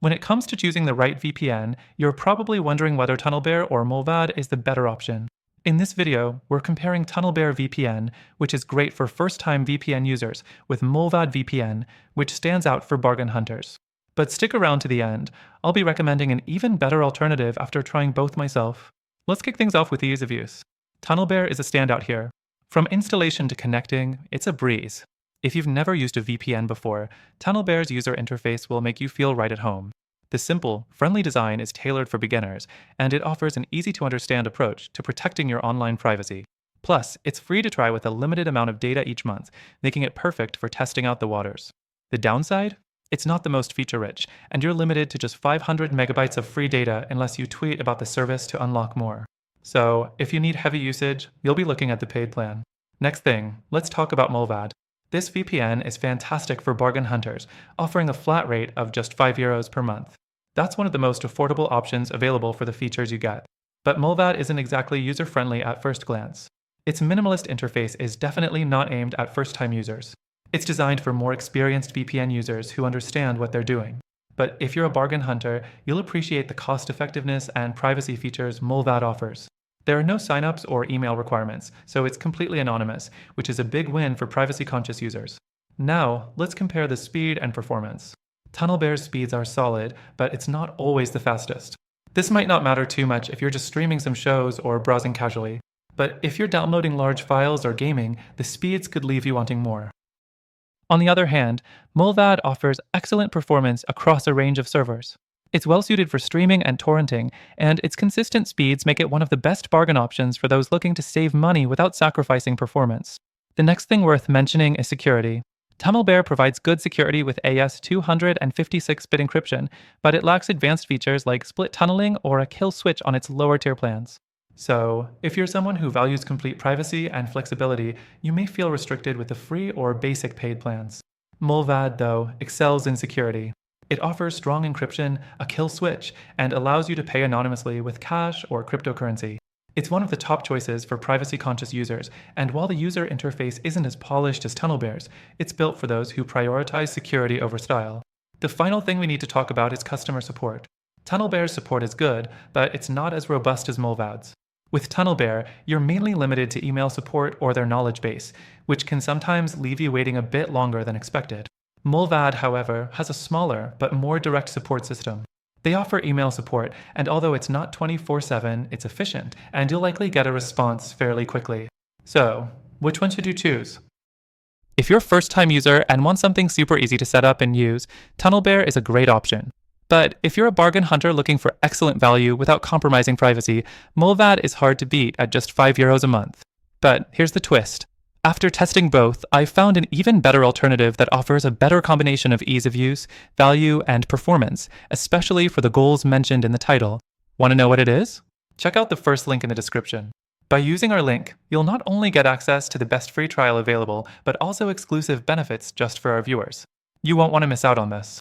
When it comes to choosing the right VPN, you're probably wondering whether TunnelBear or Mullvad is the better option. In this video, we're comparing TunnelBear VPN, which is great for first-time VPN users, with Mullvad VPN, which stands out for bargain hunters. But stick around to the end. I'll be recommending an even better alternative after trying both myself. Let's kick things off with ease of use. TunnelBear is a standout here. From installation to connecting, it's a breeze. If you've never used a VPN before, TunnelBear's user interface will make you feel right at home. The simple, friendly design is tailored for beginners, and it offers an easy-to-understand approach to protecting your online privacy. Plus, it's free to try with a limited amount of data each month, making it perfect for testing out the waters. The downside? It's not the most feature-rich, and you're limited to just 500 megabytes of free data unless you tweet about the service to unlock more. So, if you need heavy usage, you'll be looking at the paid plan. Next thing, let's talk about Mullvad. This VPN is fantastic for bargain hunters, offering a flat rate of just €5 per month. That's one of the most affordable options available for the features you get. But Mullvad isn't exactly user-friendly at first glance. Its minimalist interface is definitely not aimed at first-time users. It's designed for more experienced VPN users who understand what they're doing. But if you're a bargain hunter, you'll appreciate the cost-effectiveness and privacy features Mullvad offers. There are no signups or email requirements, so it's completely anonymous, which is a big win for privacy-conscious users. Now, let's compare the speed and performance. TunnelBear's speeds are solid, but it's not always the fastest. This might not matter too much if you're just streaming some shows or browsing casually. But if you're downloading large files or gaming, the speeds could leave you wanting more. On the other hand, Mullvad offers excellent performance across a range of servers. It's well suited for streaming and torrenting, and its consistent speeds make it one of the best bargain options for those looking to save money without sacrificing performance. The next thing worth mentioning is security. TunnelBear provides good security with AES 256-bit encryption, but it lacks advanced features like split tunneling or a kill switch on its lower tier plans. So, if you're someone who values complete privacy and flexibility, you may feel restricted with the free or basic paid plans. Mullvad, though, excels in security. It offers strong encryption, a kill switch, and allows you to pay anonymously with cash or cryptocurrency. It's one of the top choices for privacy-conscious users, and while the user interface isn't as polished as TunnelBear's, it's built for those who prioritize security over style. The final thing we need to talk about is customer support. TunnelBear's support is good, but it's not as robust as Mullvad's. With TunnelBear, you're mainly limited to email support or their knowledge base, which can sometimes leave you waiting a bit longer than expected. Mullvad, however, has a smaller but more direct support system. They offer email support, and although it's not 24/7, it's efficient, and you'll likely get a response fairly quickly. So, which one should you choose? If you're a first-time user and want something super easy to set up and use, TunnelBear is a great option. But if you're a bargain hunter looking for excellent value without compromising privacy, Mullvad is hard to beat at just €5 a month. But here's the twist. After testing both, I found an even better alternative that offers a better combination of ease of use, value, and performance, especially for the goals mentioned in the title. Want to know what it is? Check out the first link in the description. By using our link, you'll not only get access to the best free trial available, but also exclusive benefits just for our viewers. You won't want to miss out on this.